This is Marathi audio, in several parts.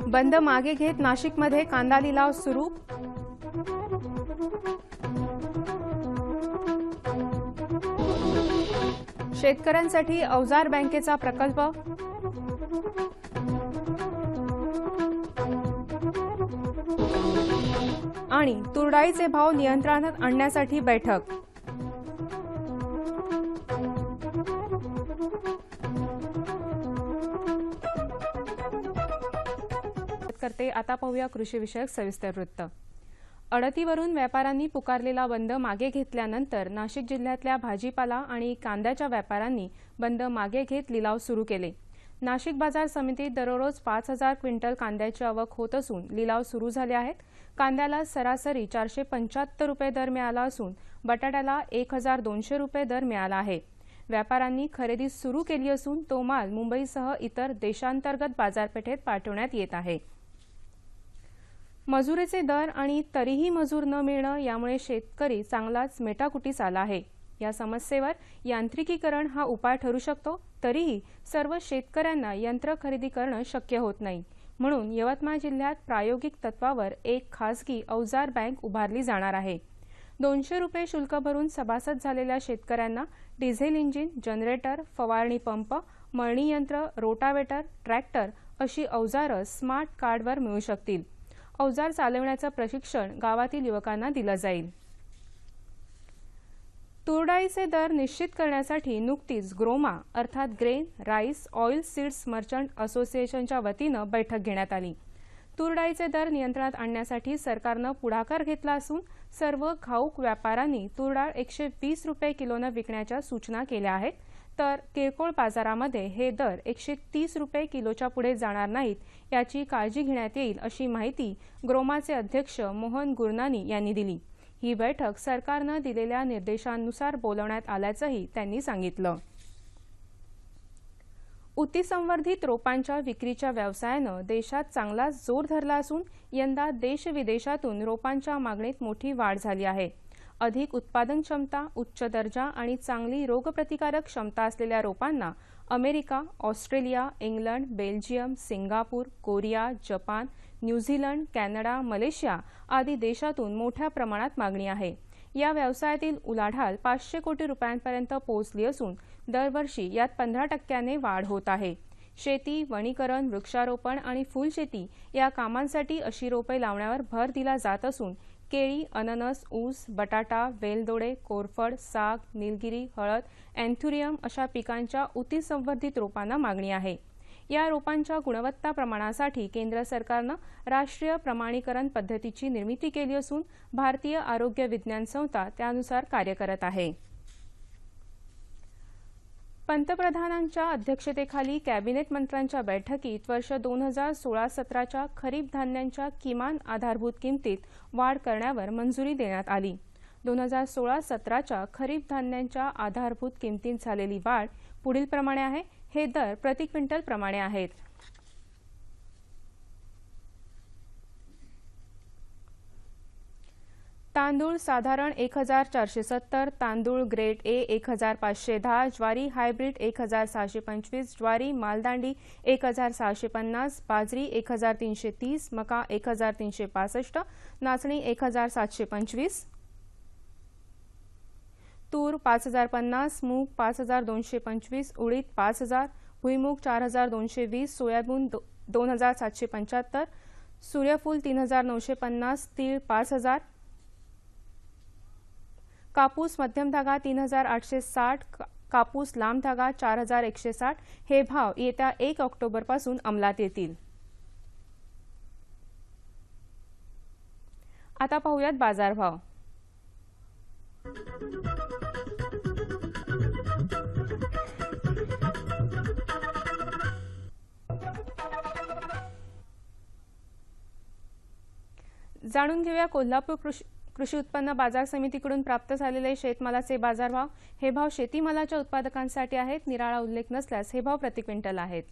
बंद मागे घेत नाशिकमध्ये कांदा लिलाव सुरू। शेतकऱ्यांसाठी अवजार बँकेचा प्रकल्प। आणि तुरडाईचे भाव नियंत्रणात आणण्यासाठी बैठक। करते आता पाहूया कृषी विषयक सविस्तर वृत्त। अडतीवरून व्यापाऱ्यांनी पुकारलेला बंद मागे घेतल्यानंतर नाशिक जिल्ह्यातल्या भाजीपाला आणि कांद्याच्या व्यापाऱ्यांनी बंद मागे घेत लिलाव सुरू केले। नाशिक बाजार समितीत दररोज 5000 क्विंटल कांद्याची आवक होत असून लिलाव सुरू झाले आहेत। कांद्याला सरासरी 475 रुपये दर मिळाला असून बटाट्याला 1200 रुपये दर मिळाला आहे। व्यापाऱ्यांनी खरेदी सुरू केली असून तो माल मुंबईसह इतर देशांतर्गत बाजारपेठेत पाठवण्यात येत आहे। मजुरीचे दर आणि तरीही मजूर न मिळणं यामुळे शेतकरी चांगलाच मेटाकुटीस आला आहे। या समस्येवर यांत्रिकीकरण हा उपाय ठरू शकतो, तरीही सर्व शेतकऱ्यांना यंत्र खरेदी करणं शक्य होत नाही। म्हणून यवतमाळ जिल्ह्यात प्रायोगिक तत्वावर एक खासगी अवजार बँक उभारली जाणार आहे। 200 रुपये शुल्क भरून सभासद झालेल्या शेतकऱ्यांना डिझेल इंजिन, जनरेटर, फवारणी पंप, मळणी यंत्र, रोटावेटर, ट्रॅक्टर अशी अवजारं स्मार्ट कार्डवर मिळू शकतील। अवजार चालवण्याचं प्रशिक्षण गावातील युवकांना दिलं जाईल। तुरडाईचे दर निश्चित करण्यासाठी नुकतीच ग्रोमा अर्थात grain, rice, oil seeds merchant असोसिएशनच्या वतीनं बैठक घेण्यात आली। तुरडाईचे दर नियंत्रणात आणण्यासाठी सरकारनं पुढाकार घेतला असून सर्व घाऊक व्यापाऱ्यांनी तुरडाळ 120 रुपये किलोनं विकण्याच्या सूचना केल्या आहेत, तर किरकोळ बाजारामध्ये हे दर 130 रुपये किलोच्या पुढे जाणार नाहीत याची काळजी घेण्यात येईल अशी माहिती ग्रोमाचे अध्यक्ष मोहन गुरनानी यांनी दिली। ही बैठक सरकारनं दिलेल्या निर्देशांनुसार बोलवण्यात आल्याचंही त्यांनी सांगितलं। ऊतीसंवर्धित रोपांच्या विक्रीच्या व्यवसायानं देशात चांगलाच जोर धरला असून यंदा देश-विदेशातून रोपांच्या मागणीत मोठी वाढ झाली आहे। अधिक उत्पादन क्षमता, उच्च दर्जा आणि चांगली रोगप्रतिकारक क्षमता असलेल्या रोपांना America, Australia, England, Belgium, Singapore, Korea, Japan, New Zealand, Canada, Malaysia आदी देशातून मोठ्या प्रमाणात मागणी आहे। या व्यवसायातील उलाढाल 500 कोटी रुपयांपर्यंत पोहोचली असून दरवर्षी यात 15% वाढ होत आहे। शेती, वनीकरण, वृक्षारोपण आणि फुलशेती या कामांसाठी अशी रोपे लावण्यावर भर दिला जात असून केळी, अननस, ऊस, बटाटा, वेलदोडे, कोरफड, साग, निलगिरी, हळद, अँथुरियम अशा पिकांच्या ऊतीसंवर्धित रोपांना मागणी आहे। या रोपांच्या गुणवत्ता प्रमाणासाठी केंद्र सरकारनं राष्ट्रीय प्रमाणीकरण पद्धतीची निर्मिती केली असून भारतीय आरोग्य विज्ञान संस्था त्यानुसार कार्य करत आहे। पंतप्रधानांच्या अध्यक्षतेखाली कॅबिनेट मंत्र्यांच्या बैठकीत वर्ष 2016-17च्या खरीप धान्यांच्या किमान आधारभूत किमतीत वाढ करण्यावर मंजुरी देण्यात आली। 2016-17च्या खरीप धान्यांच्या आधारभूत किमतीत झालेली वाढ पुढील प्रमाणे आहे। हे दर प्रति क्विंटल प्रमाणे आहेत। तांदूळ साधारण 1470, तांदूळ ग्रेड ए 1510, ज्वारी हायब्रिड 1625, ज्वारी मालदांडी 1650, बाजरी 1330, मका 1365, नाचणी 1725, तूर 5050, मूग 5225, उडीद 5000, भुईमूग 4220, सोयाबीन 2775, सूर्यफूल 3950, तीळ 5000, कापूस मध्यम धागा 3860, कापूस लांब धागा 4160 हे भाव येत्या 1 ऑक्टोबरपासून अंमलात येतील। आता पाहूयात बाजारभाव। जाणून घेऊया कोल्हापूर कृषी उत्पन्न बाजार समितीकडून प्राप्त झालेले शेतमालाचे बाजारभाव। हे भाव शेतीमालाच्या उत्पादकांसाठी आहेत, निराळा उल्लेख नसल्यास हे भाव प्रति क्विंटल आहेत।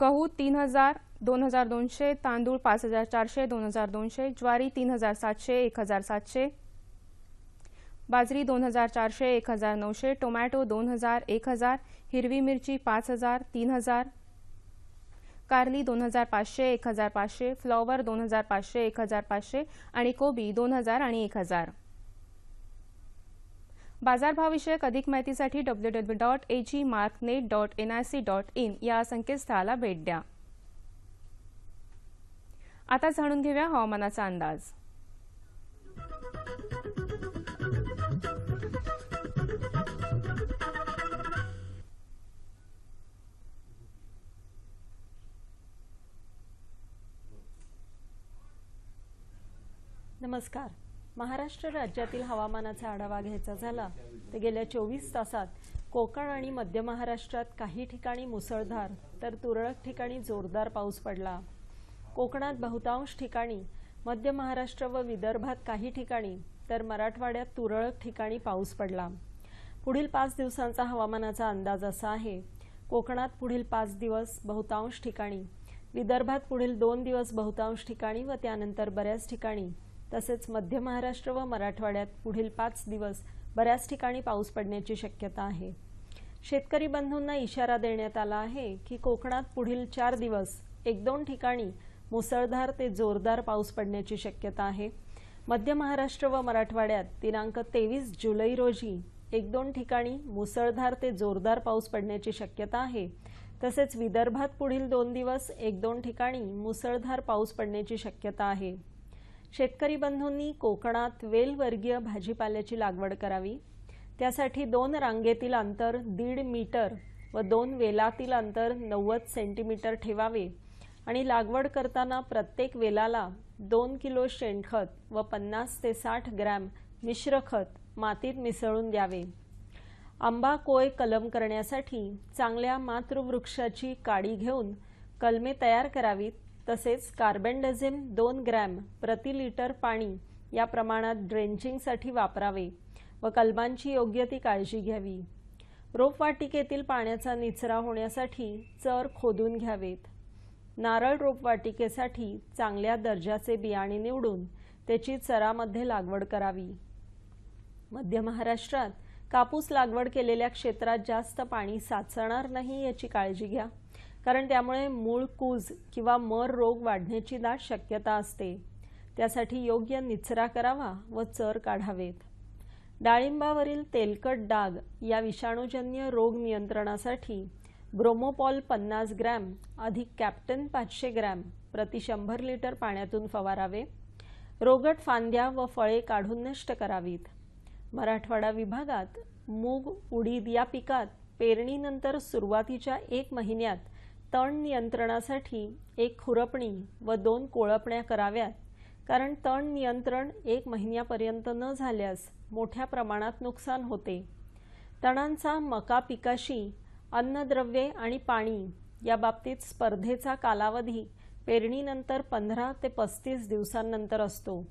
गहू 3000, 2200, तांदूळ 5400, 2200, ज्वारी 3700, 1700, बाजरी 2400, 1900, टोमॅटो 2000, 1000, हिरवी मिरची 5000, 3000, कारली 2500, 1500, फ्लॉवर 2500, 1500 आणि कोबी 2000 आणि 1000. बाजारभावविषयक अधिक माहितीसाठी www.agmarknet.nic.in या संकेतस्थळाला भेट द्या. आता जाणून घेऊया हवामानाचा अंदाज. नमस्कार. महाराष्ट्र राज्यातील हवामानाचा आढावा घ्यायचा झाला तर गेल्या 24 तासात कोकण आणि मध्य महाराष्ट्रात काही ठिकाणी मुसळधार तर तुरळक ठिकाणी जोरदार पाऊस पडला. कोकणात बहुतांश ठिकाणी, मध्य महाराष्ट्र व विदर्भात काही ठिकाणी तर मराठवाड्यात तुरळक ठिकाणी पाऊस पडला. पुढील 5 दिवसांचा हवामानाचा अंदाज असा आहे. कोकणात पुढील 5 दिवस बहुतांश ठिकाणी, विदर्भात पुढील 2 दिवस बहुतांश ठिकाणी व त्यानंतर बऱ्याच ठिकाणी, तसेच मध्य महाराष्ट्र व मराठवाड्यात पुढील 5 दिवस बऱ्याच ठिकाणी पाऊस पडण्याची शक्यता आहे. शेतकरी बंधूंना इशारा देण्यात आला आहे की कोकणात पुढील 4 दिवस 1-2 ठिकाणी मुसळधार ते जोरदार पाऊस पडण्याची शक्यता आहे. मध्य महाराष्ट्र व मराठवाड्यात दिनांक 23 जुलै रोजी 1-2 ठिकाणी मुसळधार ते जोरदार पाऊस पडण्याची शक्यता आहे. तसेच विदर्भात पुढील 2 दिवस 1-2 ठिकाणी मुसळधार पाऊस पडण्याची शक्यता आहे. शेतकरी बंधूंनी कोकणात वेलवर्गीय भाजीपाल्याची लागवड करावी. त्यासाठी 2 रांगेतील अंतर 1.5 मीटर व 2 वेलातील अंतर 90 सेंटीमीटर ठेवावे आणि लागवड करताना प्रत्येक वेलाला 2 किलो शेणखत व 50 ते 60 ग्रॅम मिश्र खत मातीत मिसळून द्यावे. आंबा कोय कलम करण्यासाठी चांगल्या मातृवृक्षाची काडी घेऊन कलमे तयार करावीत. तसेच कार्बेंडाझिम 2 ग्रॅम प्रति लिटर पाणी या प्रमाणात ड्रेंचिंगसाठी वापरावे व कलमांची योग्य ती काळजी घ्यावी. रोपवाटिकेतील पाण्याचा निचरा होण्यासाठी चर खोदून घ्यावेत. नारळ रोपवाटिकेसाठी चांगल्या दर्जाचे बियाणे निवडून त्याची चरामध्ये लागवड करावी. मध्य महाराष्ट्रात कापूस लागवड केलेल्या क्षेत्रात जास्त पाणी साचणार नाही याची काळजी घ्या, कारण त्यामुळे मूळ कूज किंवा मर रोग वाढण्याची दाट शक्यता असते. त्यासाठी योग्य निचरा करावा व चर काढावेत. डाळिंबावरील तेलकट डाग या विषाणूजन्य रोग नियंत्रणासाठी ब्रोमोपॉल 50 ग्रॅम अधिक कॅप्टन 500 ग्रॅम प्रति 100 लिटर पाण्यातून फवारावे. रोगट फांद्या व फळे काढून नष्ट करावीत. मराठवाडा विभागात मूग, उडीद या पिकात पेरणीनंतर सुरुवातीच्या 1 महिन्यात तण नियंत्रणासाठी 1 खुरपणी व 2 कोळपण्या कराव्यात, कारण तण नियंत्रण 1 महिन्यापर्यंत न झाल्यास मोठ्या प्रमाणात नुकसान होते. तणांचा मका पिकाशी अन्नद्रव्ये आणि पाणी या बाबतीत स्पर्धेचा कालावधी पेरणीनंतर 15 ते 35 दिवसांनंतर असतो.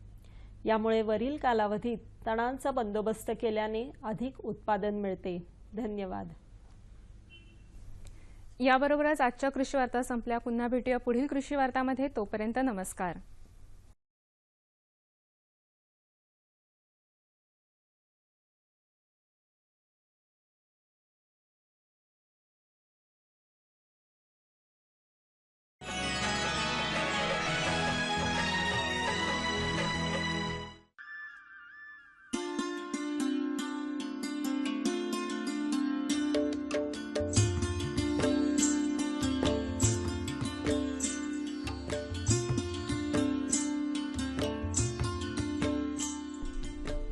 यामुळे वरील कालावधीत तणांचा बंदोबस्त केल्याने अधिक उत्पादन मिळते. धन्यवाद. याबरोबरच आजच्या कृषी वार्ता संपल्या. पुन्हा भेटूया पुढील कृषी वार्तामध्ये. तोपर्यंत नमस्कार.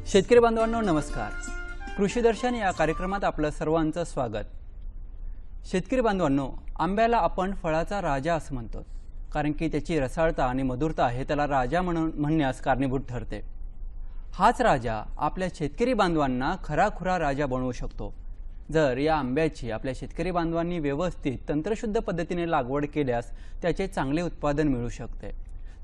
शेतकरी बांधवांनो नमस्कार. कृषी दर्शन या कार्यक्रमात आपलं सर्वांचं स्वागत. शेतकरी बांधवांनो, आंब्याला आपण फळाचा राजा असं म्हणतो, कारण की त्याची रसाळता आणि मधुरता हे त्याला राजा म्हणण्यास कारणीभूत ठरते. हाच राजा आपल्या शेतकरी बांधवांना खराखुरा राजा बनवू शकतो जर या आंब्याची आपल्या शेतकरी बांधवांनी व्यवस्थित तंत्रशुद्ध पद्धतीने लागवड केल्यास त्याचे चांगले उत्पादन मिळू शकते.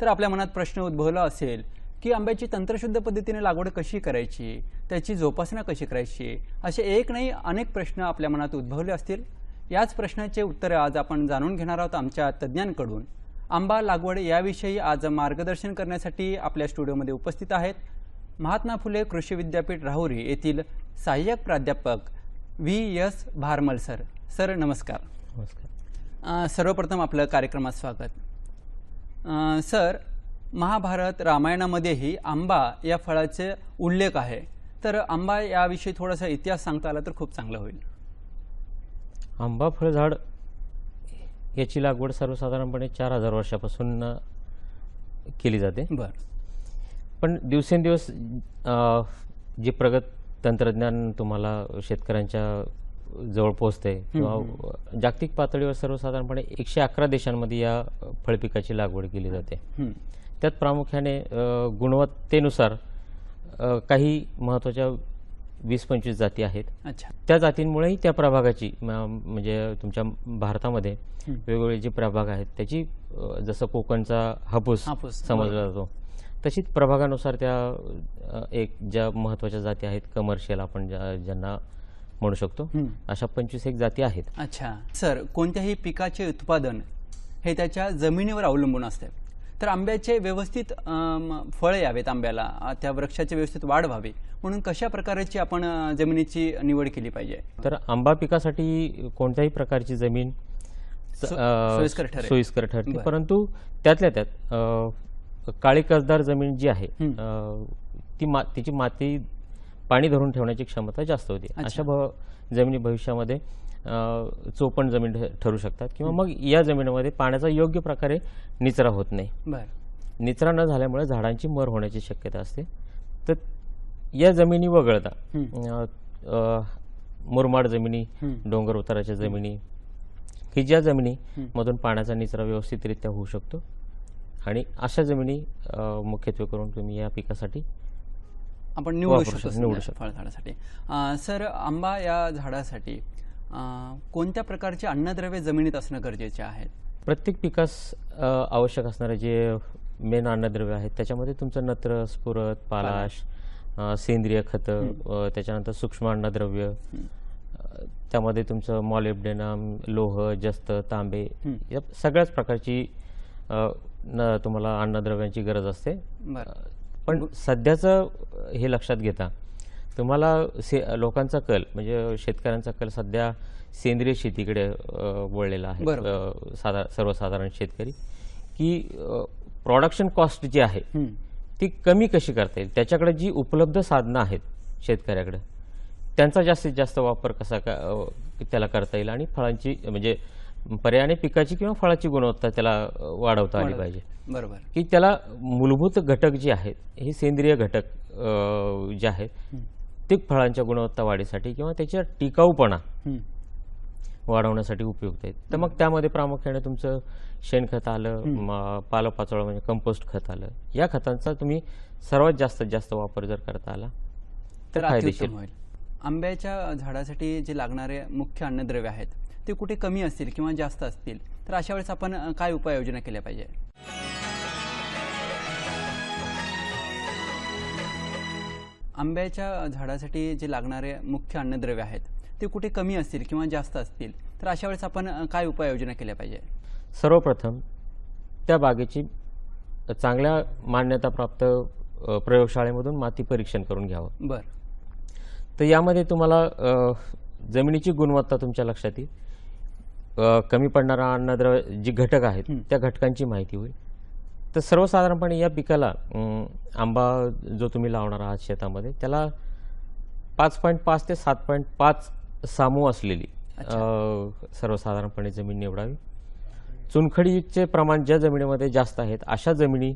तर आपल्या मनात प्रश्न उद्भवला असेल की आंब्याची तंत्रशुद्ध पद्धतीने लागवड कशी करायची, त्याची जोपासना कशी करायची, असे एक नाही अनेक प्रश्न आपल्या मनात उद्भवले असतील. याच प्रश्नाचे उत्तर आज आपण जाणून घेणार आहोत आमच्या तज्ज्ञांकडून. आंबा लागवड याविषयी आज मार्गदर्शन करण्यासाठी आपल्या स्टुडिओमध्ये उपस्थित आहेत महात्मा फुले कृषी विद्यापीठ राहुरी येथील सहाय्यक प्राध्यापक व्ही.एस. भारमल सर. सर नमस्कार. नमस्कार. सर्वप्रथम आपलं कार्यक्रमात स्वागत. सर, महाभारत रामायणामध्येही आंबा या फळाचे उल्लेख आहे, तर आंबा याविषयी थोडासा इतिहास सांगता आला तर खूप चांगलं होईल. आंबा फळझाड याची लागवड सर्वसाधारणपणे 4000 वर्षापासून केली जाते. बरं. पण दिवसेंदिवस जे प्रगत तंत्रज्ञान तुम्हाला शेतकऱ्यांच्या जवळ पोहोचते किंवा जागतिक पातळीवर सर्वसाधारणपणे 111 देशांमध्ये या फळपिकाची लागवड केली जाते. त्यात प्रामुख्याने गुणवत्तेनुसार काही महत्त्वाच्या 20-25 जाती आहेत. अच्छा. त्या जातींमुळेही त्या प्रभागाची म्हणजे तुमच्या भारतामध्ये वेगवेगळे जे प्रभाग आहेत त्याची जसं कोकणचा हापूस समजला जातो तशीच प्रभागानुसार त्या एक ज्या महत्त्वाच्या जाती आहेत कमर्शियल आपण ज्यांना म्हणू शकतो अशा 25 जाती आहेत. अच्छा. सर, कोणत्याही पिकाचे उत्पादन हे त्याच्या जमिनीवर अवलंबून असते, तर आंब्याचे व्यवस्थित फळ यावेत, आंब्याला त्या वृक्षाची व्यवस्थित वाढ व्हावी म्हणून कशा प्रकारची आपण जमिनीची निवड केली पाहिजे? तर आंबा पिकासाठी कोणत्याही प्रकारची जमीन सोयीस्कर ठरते, परंतु त्यातल्या त्यात काळी कसदार जमीन जी आहे तिची माती पाणी धरून ठेवण्याची क्षमता जास्त होती. अशा जमिनी भविष्यामध्ये चोपण जमीन ठरू शकतात किंवा मग या जमिनीमध्ये पाण्याचा योग्य प्रकारे निचरा होत नाही. निचरा न झाल्यामुळे झाडांची मर होण्याची शक्यता असते. तर या जमिनी वगळता मुरमाड जमिनी, डोंगर उताराच्या जमिनी की ज्या जमिनी मधून पाण्याचा निचरा व्यवस्थितरित्या होऊ शकतो आणि अशा जमिनी मुख्यत्वे करून तुम्ही या पिकासाठी आपण निवडू शकतो फळझाडासाठी. सर, आंबा या झाडासाठी कोणत्या प्रकारचे अन्नद्रव्य जमिनीत असणं गरजेचे आहे? प्रत्येक पिकास आवश्यक असणारे जे मेन अन्नद्रव्य आहेत त्याच्यामध्ये तुमचं नत्र, स्फुरद, पालाश, सेंद्रिय खतं, त्याच्यानंतर सूक्ष्म अन्नद्रव्य, त्यामध्ये तुमचं मॉलिब्डेनम, लोह, जस्त, तांबे या सगळ्याच प्रकारची तुम्हाला अन्नद्रव्यांची गरज असते. पण सध्याचं हे लक्षात घेता तुम्हाला लोकांचा कल म्हणजे शेतकऱ्यांचा कल सध्या सेंद्रिय शेतीकडे वळलेला आहे. सर्वसाधारण शेतकरी की प्रोडक्शन कॉस्ट जी आहे ती कमी कशी करता येईल त्याच्याकडे जी उपलब्ध साधनं आहेत शेतकऱ्याकडे त्यांचा जास्तीत जास्त वापर कसा त्याला करता येईल आणि फळांची म्हणजे पर्यायाने पिकाची किंवा फळाची गुणवत्ता त्याला वाढवता आली पाहिजे. बरोबर. की त्याला मूलभूत घटक जे आहेत हे सेंद्रिय घटक जे आहेत ते फळांच्या गुणवत्ता वाढीसाठी किंवा त्याच्या टिकाऊपणा वाढवण्यासाठी उपयुक्त आहेत. तर मग त्यामध्ये प्रामुख्याने तुमचं शेणखत आलं, पालापाचोळा म्हणजे कंपोस्ट खत आलं. या खतांचा तुम्ही सर्वात जास्तीत जास्त वापर जर करता आला तर फायदेशीर होईल. आंब्याच्या झाडासाठी जे लागणारे मुख्य अन्नद्रव्य आहेत ते कुठे कमी असतील किंवा जास्त असतील तर अशा वेळेस आपण काय उपाययोजना केल्या पाहिजे? आंब्याच्या झाडासाठी जे लागणारे मुख्य अन्नद्रव्य आहेत ते कुठे कमी असतील किंवा जास्त असतील तर अशा वेळेस आपण काय उपाययोजना केल्या पाहिजे? सर्वप्रथम त्या बागेची चांगल्या मान्यताप्राप्त प्रयोगशाळेमधून माती परीक्षण करून घ्यावं. बरं. तर यामध्ये तुम्हाला जमिनीची गुणवत्ता तुमच्या लक्षात येईल, कमी पडणारा अन्नद्रव्य जे घटक आहेत त्या घटकांची माहिती होईल. तर सर्वसाधारणपणे या पिकाला आंबा जो तुम्ही लावणार आहात शेतामध्ये त्याला 5.5 ते 7.5 सामू असलेली सर्वसाधारणपणे जमीन निवडावी. चुनखडीचे प्रमाण ज्या जमिनीमध्ये जास्त आहेत अशा जमिनी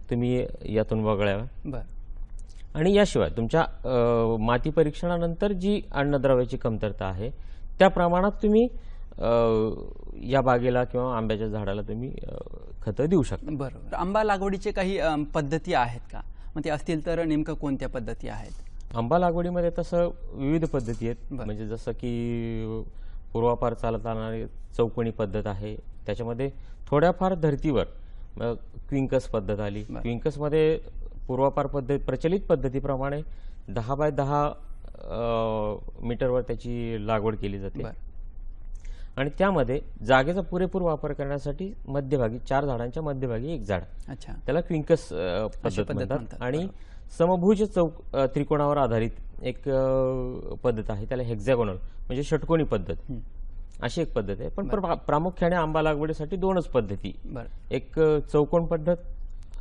तुम्ही यातून वगळाव्या. बरं. आणि याशिवाय तुमच्या माती परीक्षणानंतर जी अन्नद्रव्याची कमतरता आहे त्या प्रमाणात तुम्ही या बागेला किंवा आंब्याच्या झाडाला तुम्ही खतं देऊ शकता. बरोबर. आंबा लागवडीचे काही पद्धती आहेत का? मग ते असतील तर नेमकं कोणत्या पद्धती आहेत? आंबा लागवडीमध्ये तसं विविध पद्धती आहेत. म्हणजे जसं की पूर्वापार चालत आणणारी चौकोनी पद्धत आहे, त्याच्यामध्ये थोड्याफार धर्तीवर क्विंकस पद्धत आली. क्विंकसमध्ये पूर्वापार प्रचलित पद्धतीप्रमाणे 10 बाय 10 मीटरवर त्याची लागवड केली जाते. आणि त्यामध्ये जागेचा पुरेपूर वापर करण्यासाठी मध्यभागी 4 झाडांच्या मध्यभागी एक झाड, त्याला क्विंकस पद्धत म्हणतात. आणि समभुज त्रिकोणावर आधारित एक पद्धत आहे त्याला हेक्झॅगोनल म्हणजे षटकोनी पद्धत अशी एक पद्धत आहे. पण प्रामुख्याने आंबा लागवडीसाठी दोनच पद्धती, बरं. एक चौकोन पद्धत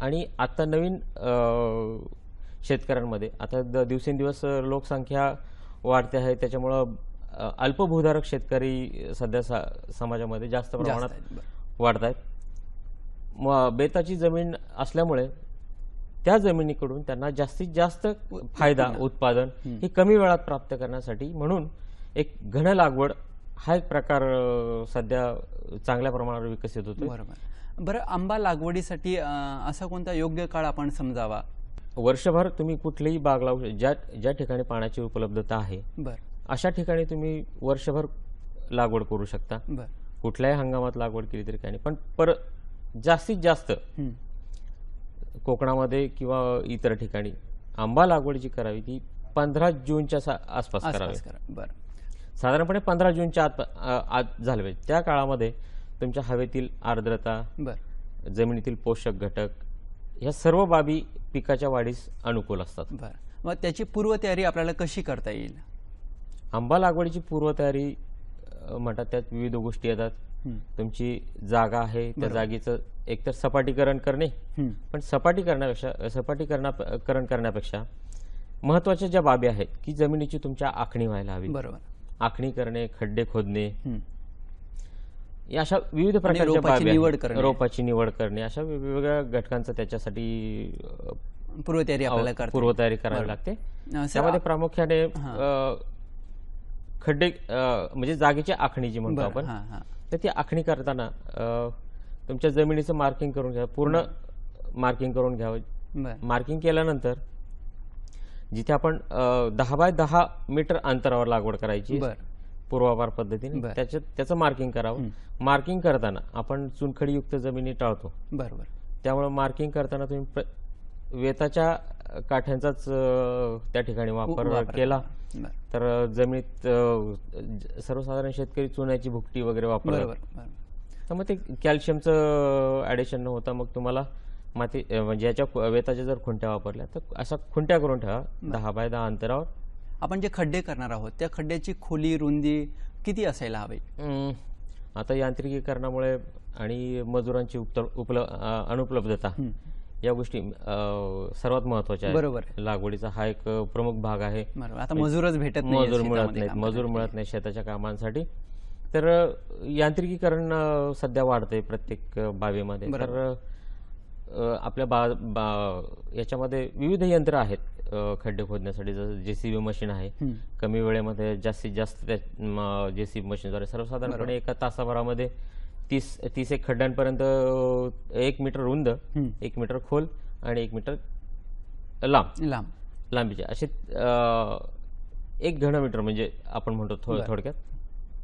आणि आता नवीन शेतकऱ्यांमध्ये आता दिवसेंदिवस लोकसंख्या वाढते आहे, त्याच्यामुळं अल्पभूधारक शेतकरी सध्या समाजामध्ये जास्त प्रमाणात आहेत. बरं. वाढत आहेत. बेताची जमीन असल्यामुळे त्या जमिनीकडून त्यांना जास्तीत जास्त फायदा उत्पादन हे कमी वेळात प्राप्त करण्यासाठी म्हणून एक घन लागवड हा एक प्रकार सध्या चांगल्या प्रमाणावर विकसित होतो. बरोबर. बरं, आंबा लागवडीसाठी असा कोणता योग्य काळ आपण समजावा? वर्षभर तुम्ही कुठलीही बाग लावू ज्या ठिकाणी पाण्याची उपलब्धता आहे बरं. अशा ठिकाणी तुम्ही वर्षभर लागवड करू शकता. बरं. कुठल्याही हंगामात लागवड केली तरी काही नाही. पण जास्तीत जास्त कोकणामध्ये किंवा इतर ठिकाणी आंबा लागवड जी करावी ती 15 जूनच्या आसपास करावी. बरं. साधारणपणे 15 जूनच्या आत झाले पाहिजे. त्या काळामध्ये तुमच्या हवेतील आर्द्रता, बरं, जमिनीतील पोषक घटक ह्या सर्व बाबी पिकाच्या वाढीस अनुकूल असतात. बरं. मग त्याची पूर्वतयारी आपल्याला कशी करता येईल? आंबा लागवडीची पूर्वतयारी म्हणतात त्यात विविध गोष्टी येतात. तुमची जागा आहे त्या जागेचं एकतर सपाटीकरण करणे, पण सपाटीकरण करण्यापेक्षा महत्वाच्या ज्या बाबी आहेत की जमिनीची तुमच्या आखणी व्हायला हवी. बरोबर. आखणी करणे, खड्डे खोदणे, या अशा विविध प्रकारच्या रोपाची बाबी निवड आहेत. करणे. रोपाची निवड करणे, अशा वेगवेगळ्या घटकांचा त्याच्यासाठी पूर्वतयारी आपल्याला पूर्वतयारी करावी लागते. त्यामध्ये प्रामुख्याने खड्डे म्हणजे जागेची आखणी जी म्हणतो आपण, तर ती आखणी करताना तुमच्या जमिनीचं मार्किंग करून घ्या, पूर्ण मार्किंग करून घ्यावं. मार्किंग केल्यानंतर जिथे आपण 10 बाय 10 मीटर अंतरावर लागवड करायची पूर्वापार पद्धतीने, त्याचं मार्किंग करावं. मार्किंग करताना आपण चुनखडीयुक्त जमिनी टाळतो. बरोबर. त्यामुळे मार्किंग करताना तुम्ही वेताच्या काठ्यांचाच त्या ठिकाणी वापर केला तर जमिनीत सर्वसाधारण शेतकरी चुन्याची भुकटी वगैरे वापरतात. तर मग ते कॅल्शियमचं ॲडिशन न होता मग तुम्हाला माती म्हणजे याच्या वेताच्या जर खुंट्या वापरल्या तर अशा खुंट्या करून ठेवा 10 बाय 10 अंतरावर. आपण जे खड्डे करणार आहोत त्या खड्ड्याची खोली, रुंदी किती असायला हवी? आता यांत्रिकीकरणामुळे आणि मजुरांची अनुपलब्धता या गोष्टी सर्वात महत्वाच्या आहेत. बरोबर. लागवडीचा हा एक प्रमुख भाग आहे. आता मजूरच भेटत नाही, मजूर मिळत नाही शेताच्या कामांसाठी. तर यांत्रिकीकरण सध्या वाढतंय प्रत्येक बाबीमध्ये. तर आपल्या याच्यामध्ये विविध यंत्र आहेत खड्डे खोदण्यासाठी. जसं JCB मशीन आहे, कमी वेळेमध्ये जास्तीत जास्त JCB मशीनद्वारे सर्वसाधारणपणे एका तासाभरामध्ये 30 एक खड्ड्यांपर्यंत 1 मीटर रुंद, 1 मीटर खोल आणि 1 मीटर लांबीचे असे 1 घनमीटर म्हणजे आपण म्हणतो थोडक्यात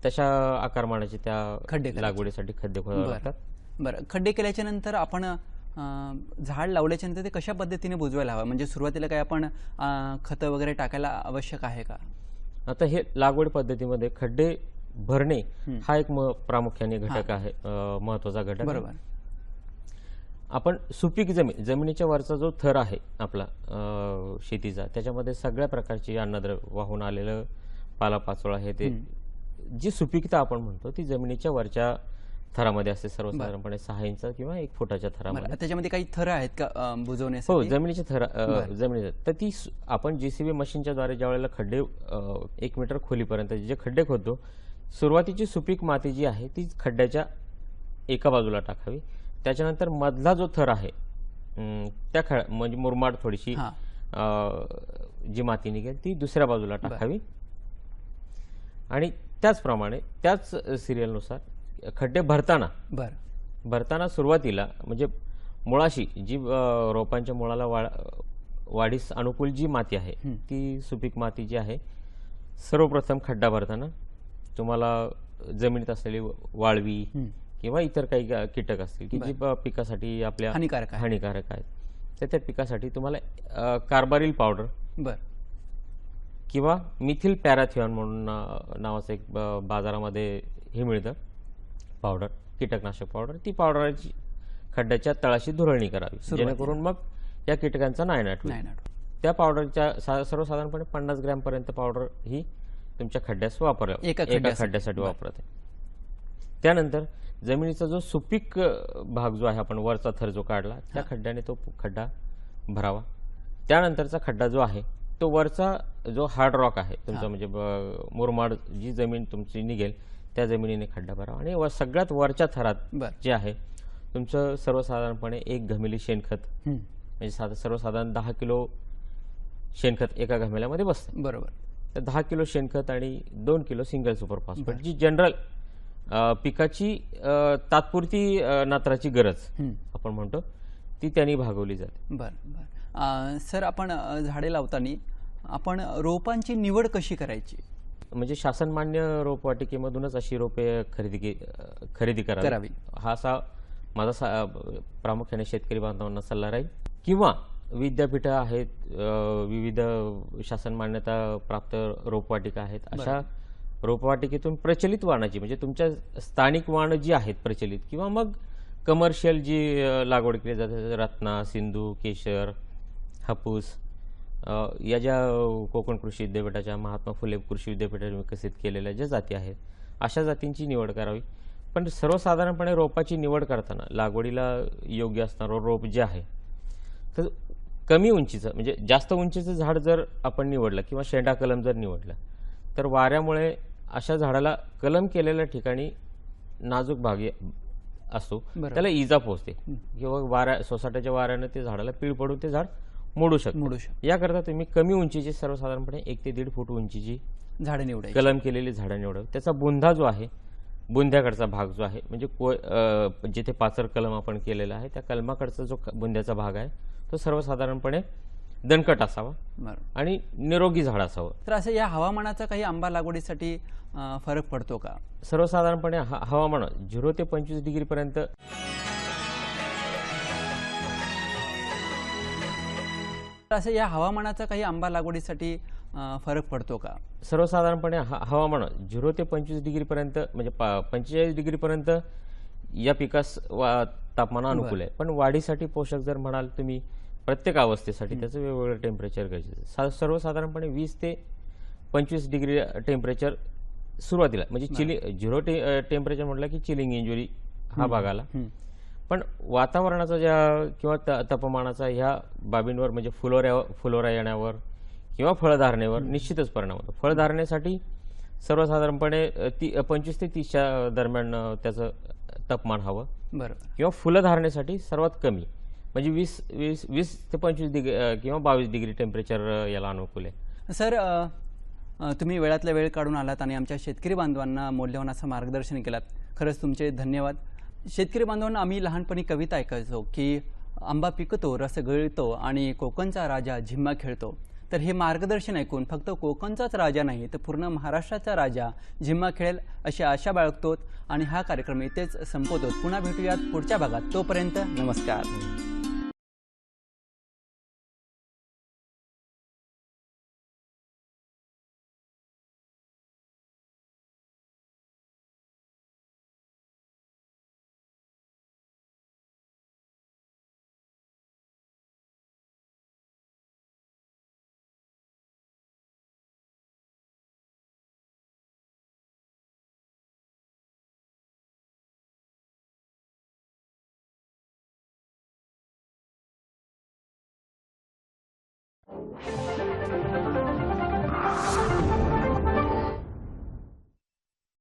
तशा आकारमानाचे त्या लागवडीसाठी खड्डे खोदावे लागतात. बरं. खड्डे केल्याच्या नंतर आपण झाड लावल्याच्या नंतर ते कशा पद्धतीने बुजवायला हवं? म्हणजे सुरुवातीला काय आपण खतं वगैरे टाकायला आवश्यक आहे का? आता हे लागवड पद्धतीमध्ये खड्डे भरणे हा एक प्रामुख्याने घटक आहे, महत्वाचा घटक. बरोबर. आपण सुपीक जमिनीच्या वरचा जो थर आहे आपला शेतीचा, त्याच्यामध्ये सगळ्या प्रकारची अन्नद्रव्य वाहून आलेलं पालापाचोळा आहे, ते जी सुपीकता आपण म्हणतो ती जमिनीच्या वरच्या थरामध्ये असते, सर्वसाधारणपणे 6 इंच किंवा 1 फुटाच्या थरामध्ये. त्याच्यामध्ये काही थर आहेत का बुजवण्यासाठी? हो, जमिनीचे थर तर ती आपण JCB मशीनच्या द्वारे ज्या वेळेला खड्डे 1 मीटर खोलीपर्यंत जे खड्डे खोदतो, सुरुवातीची सुपीक माती जी आहे ती खड्ड्याच्या एका बाजूला टाकावी. त्याच्यानंतर मधला जो थर आहे त्या म्हणजे मुरमाड थोडीशी जी माती निघेल ती दुसऱ्या बाजूला टाकावी. आणि त्याचप्रमाणे त्याच सिरियलनुसार खड्डे भरताना सुरुवातीला म्हणजे मुळाशी जी रोपांच्या मुळाला वाढीस अनुकूल जी माती आहे ती सुपीक माती जी आहे, सर्वप्रथम खड्डा भरताना तुम्हाला जमिनीत असलेली वाळवी किंवा इतर काही कीटक असतील की जी पिकासाठी आपल्या हानिकारक आहेत, तर त्या पिकासाठी तुम्हाला कार्बारिल पावडर किंवा मिथिल पॅराथिऑन म्हणून नावाचं एक बाजारामध्ये हे मिळतं पावडर, कीटकनाशक पावडर. ती पावडरची खड्ड्याच्या तळाशी धुरळणी करावी जेणेकरून मग या कीटकांचा नायनाट होईल. त्या पावडरच्या सर्वसाधारणपणे 50 ग्रॅम पर्यंत पावडर ही तुमच्या खड्ड्यास एका खड्ड्यासाठी वापरत आहे. त्यानंतर जमिनीचा जो सुपीक भाग जो आहे, आपण वरचा थर जो काढला त्या खड्ड्याने तो खड्डा भरावा. त्यानंतरचा खड्डा जो आहे तो वरचा जो हार्ड रॉक आहे तुमचा, म्हणजे मुरमाड जी जमीन तुमची निघेल त्या जमिनीने खड्डा भरावा. आणि सगळ्यात वरच्या थरात जे आहे तुमचं सर्वसाधारणपणे 1 घमेली शेणखत, म्हणजे सर्वसाधारण 10 किलो शेणखत एका घमेल्यामध्ये बसतं. बरोबर. तर 10 किलो शेणखत आणि 2 किलो सिंगल सुपर फॉस्फेट, जी जनरल पिकाची तात्पुरती नत्राची गरज आपण म्हणतो, ती त्यांनी भागवली जाते. बरं बरं. सर, आपण झाडे लावताना आपण रोपांची निवड कशी करायची? म्हणजे शासनमान्य रोपवाटिकेमधूनच अशी रोपे खरेदी करावी, हा असा माझा प्रामुख्याने शेतकरी बांधवांना सल्ला राहील. किंवा विद्यापीठं आहेत, विविध शासन मान्यता प्राप्त रोपवाटिका आहेत, अशा रोपवाटिकेतून प्रचलित वाणाची, म्हणजे तुमच्या स्थानिक वाण जी आहेत प्रचलित, किंवा मग कमर्शियल जी लागवड केली जाते, रत्ना, सिंधू, केशर, हापूस, या ज्या कोकण कृषी विद्यापीठाच्या, महात्मा फुले कृषी विद्यापीठाने विकसित केलेल्या ज्या जाती आहेत अशा जातींची निवड करावी. पण सर्वसाधारणपणे रोपाची निवड करताना लागवडीला योग्य असणारं रोप जे आहे तर कमी उंचीचं, म्हणजे जास्त उंचीचं झाड जर आपण निवडलं किंवा शेंडा कलम जर निवडला तर वाऱ्यामुळे अशा झाडाला कलम केलेल्या ठिकाणी नाजूक भाग असतो, त्याला इजा पोहोचते किंवा सोसाट्याच्या वाऱ्यानं ते झाडाला पीळ पडून ते झाड मोडू शकतो. याकरता तुम्ही कमी उंचीची, सर्वसाधारणपणे 1 ते 1.5 फूट उंचीची झाडे निवडावी, कलम केलेली झाडं निवडावी. त्याचा बुंधा जो आहे, बुंध्याकडचा भाग जो आहे, म्हणजे जिथे पाचर कलम आपण केलेला आहे त्या कलमाकडचा जो बुंध्याचा भाग आहे तो सर्वसाधारणपणे दणकट असावा आणि निरोगी झाड असावं. तर असं या हवामानाचा काही आंबा लागवडीसाठी फरक पडतो का? सर्वसाधारणपणे हवामान 0 ते 25 डिग्रीपर्यंत असं या हवामानाचा काही आंबा लागवडीसाठी फरक पडतो का? सर्वसाधारणपणे हवामान 0 ते 25 डिग्रीपर्यंत, म्हणजे 45 डिग्रीपर्यंत या पिकास तापमान अनुकूल आहे. पण वाढीसाठी पोषक जर म्हणाल तुम्ही, प्रत्येक अवस्थेसाठी त्याचं वेगवेगळं टेम्परेचर गरजेचं. सर्वसाधारणपणे 20 ते 25 डिग्री टेम्परेचर सुरुवातीला, म्हणजे 0 टेम्परेचर म्हटलं की चिलिंग इंजुरी हा भाग आला. पण वातावरणाचा किंवा तापमानाचा ह्या बाबींवर, म्हणजे फुलोरा येण्यावर किंवा फळधारणेवर निश्चितच परिणाम होतो. फळधारणेसाठी सर्वसाधारणपणे 25 ते 30च्या दरम्यान त्याचं तापमान हवं. बरोबर. किंवा फुलधारणेसाठी सर्वात कमी, म्हणजे 20 ते 25 डिग्री किंवा 22 डिग्री टेम्परेचर याला अनुकूल आहे. सर, तुम्ही वेळातला वेळ काढून आलात आणि आमच्या शेतकरी बांधवांना मौल्यवान असं मार्गदर्शन केलात. खरंच तुमचे धन्यवाद. शेतकरी बांधवांना आम्ही लहानपणी कविता ऐकायचो की आंबा पिकतो, रस गळतो आणि कोकणचा राजा झिम्मा खेळतो. तर हे मार्गदर्शन ऐकून फक्त कोकणचाच राजा नाही तर पूर्ण महाराष्ट्राचा राजा झिम्मा खेळेल अशी आशा बाळगतो आणि हा कार्यक्रम इथेच संपवतो. पुन्हा भेटूयात पुढच्या भागात. तोपर्यंत नमस्कार.